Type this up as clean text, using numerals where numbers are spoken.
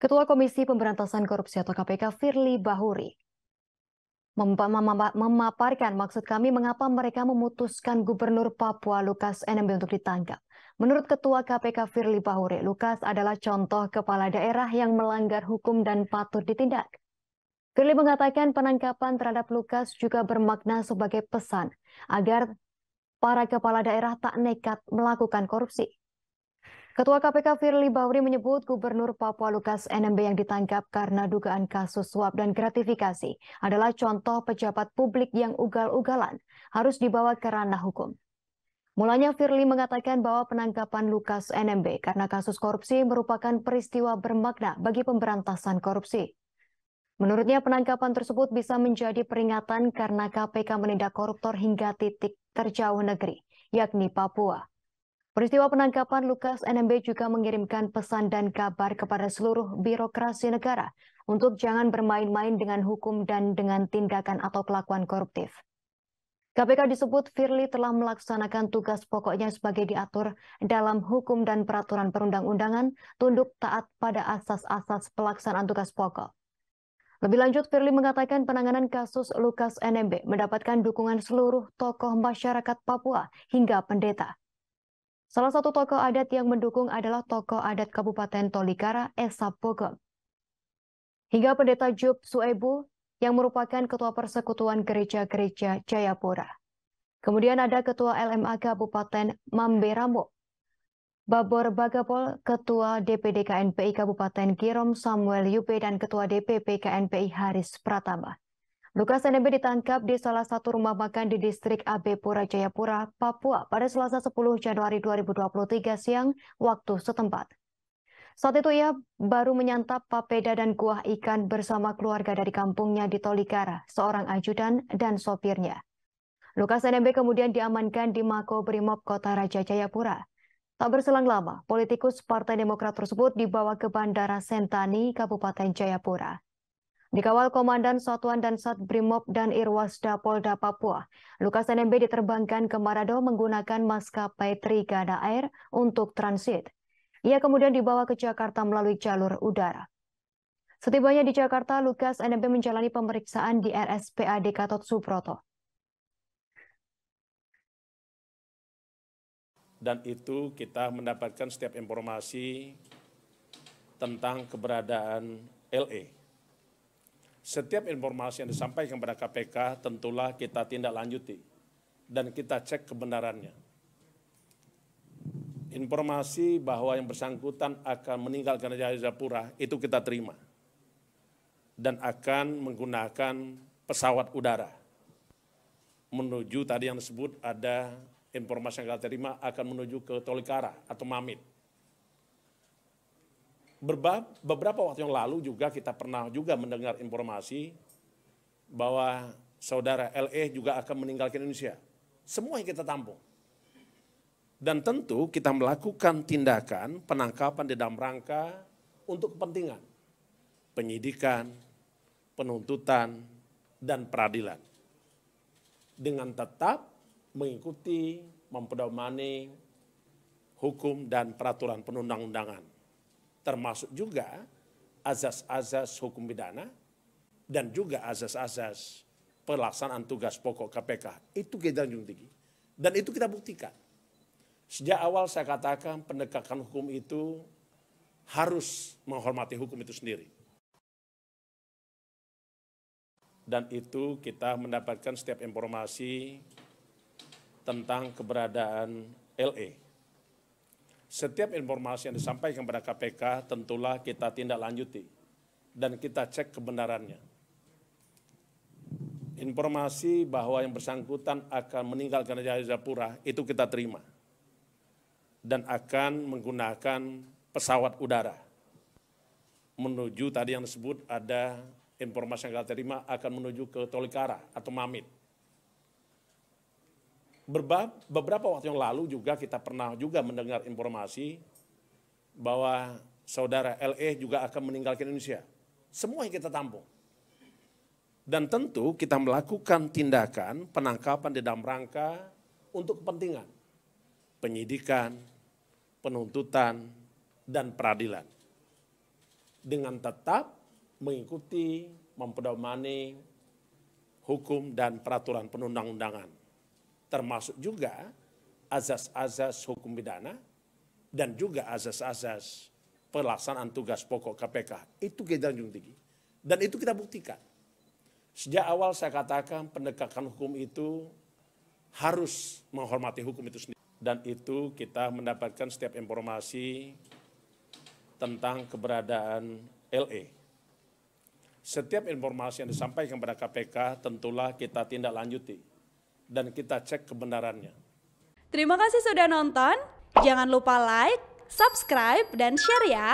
Ketua Komisi Pemberantasan Korupsi atau KPK Firly Bahuri memaparkan maksud kami mengapa mereka memutuskan Gubernur Papua Lukas NMB untuk ditangkap. Menurut Ketua KPK Firly Bahuri, Lukas adalah contoh kepala daerah yang melanggar hukum dan patut ditindak. Firly mengatakan penangkapan terhadap Lukas juga bermakna sebagai pesan agar para kepala daerah tak nekat melakukan korupsi. Ketua KPK Firly Bahuri menyebut Gubernur Papua Lukas NMB yang ditangkap karena dugaan kasus suap dan gratifikasi adalah contoh pejabat publik yang ugal-ugalan harus dibawa ke ranah hukum. Mulanya Firly mengatakan bahwa penangkapan Lukas NMB karena kasus korupsi merupakan peristiwa bermakna bagi pemberantasan korupsi. Menurutnya penangkapan tersebut bisa menjadi peringatan karena KPK menindak koruptor hingga titik terjauh negeri, yakni Papua. Peristiwa penangkapan Lukas NMB juga mengirimkan pesan dan kabar kepada seluruh birokrasi negara untuk jangan bermain-main dengan hukum dan dengan tindakan atau kelakuan koruptif. KPK disebut Firly telah melaksanakan tugas pokoknya sebagai diatur dalam hukum dan peraturan perundang-undangan, tunduk taat pada asas-asas pelaksanaan tugas pokok. Lebih lanjut, Firly mengatakan penanganan kasus Lukas NMB mendapatkan dukungan seluruh tokoh masyarakat Papua hingga pendeta. Salah satu tokoh adat yang mendukung adalah tokoh adat Kabupaten Tolikara, Esa Bogom. Hingga pendeta Job Suebu yang merupakan ketua persekutuan gereja-gereja Jayapura. Kemudian ada ketua LMA Kabupaten Mamberamo, Babor Bagapol, ketua DPD KNPI Kabupaten Girom Samuel Yupe, dan ketua DPP KNPI Haris Pratama. Lukas NMB ditangkap di salah satu rumah makan di distrik AB Pura Jayapura, Papua pada Selasa 10 Januari 2023 siang waktu setempat. Saat itu ia baru menyantap papeda dan kuah ikan bersama keluarga dari kampungnya di Tolikara, seorang ajudan dan sopirnya. Lukas NMB kemudian diamankan di Mako Brimob Kota Raja Jayapura. Tak berselang lama, politikus Partai Demokrat tersebut dibawa ke Bandara Sentani, Kabupaten Jayapura. Dikawal Komandan Satuan dan Sat Brimob dan Irwasda Polda Papua, Lukas NMB diterbangkan ke Manado menggunakan maskapai Trigana Air untuk transit. Ia kemudian dibawa ke Jakarta melalui jalur udara. Setibanya di Jakarta, Lukas NMB menjalani pemeriksaan di RSPAD Gatot Subroto. Dan itu kita mendapatkan setiap informasi tentang keberadaan LE. Setiap informasi yang disampaikan kepada KPK tentulah kita tindak lanjuti dan kita cek kebenarannya. Informasi bahwa yang bersangkutan akan meninggalkan Jayapura itu kita terima dan akan menggunakan pesawat udara menuju tadi yang disebut ada informasi yang kita terima akan menuju ke Tolikara atau Mamit. Beberapa waktu yang lalu juga kita pernah juga mendengar informasi bahwa saudara LE juga akan meninggalkan Indonesia. Semua yang kita tampung. Dan tentu kita melakukan tindakan penangkapan di dalam rangka untuk kepentingan penyidikan, penuntutan, dan peradilan. Dengan tetap mengikuti, mempedomani hukum dan peraturan perundang-undangan. Termasuk juga azas-azas hukum pidana dan juga azas-azas pelaksanaan tugas pokok KPK. Itu kita junjung tinggi. Dan itu kita buktikan. Sejak awal saya katakan penegakan hukum itu harus menghormati hukum itu sendiri. Dan itu kita mendapatkan setiap informasi tentang keberadaan LE. Setiap informasi yang disampaikan kepada KPK tentulah kita tindak lanjuti dan kita cek kebenarannya. Informasi bahwa yang bersangkutan akan meninggalkan Jayapura itu kita terima dan akan menggunakan pesawat udara menuju tadi yang disebut ada informasi yang kita terima akan menuju ke Tolikara atau Mamit. Beberapa waktu yang lalu juga kita pernah juga mendengar informasi bahwa saudara LE juga akan meninggalkan Indonesia. Semua yang kita tampung. Dan tentu kita melakukan tindakan penangkapan di dalam rangka untuk kepentingan penyidikan, penuntutan, dan peradilan. dengan tetap mengikuti, mempedomani hukum dan peraturan perundang-undangan, termasuk juga azas-azas hukum pidana dan juga azas-azas pelaksanaan tugas pokok KPK. Itu kita junjung tinggi dan itu kita buktikan. Sejak awal saya katakan penegakan hukum itu harus menghormati hukum itu sendiri. Dan itu kita mendapatkan setiap informasi tentang keberadaan LE. Setiap informasi yang disampaikan kepada KPK tentulah kita tindak lanjuti dan kita cek kebenarannya. Terima kasih sudah nonton. Jangan lupa like, subscribe, dan share ya.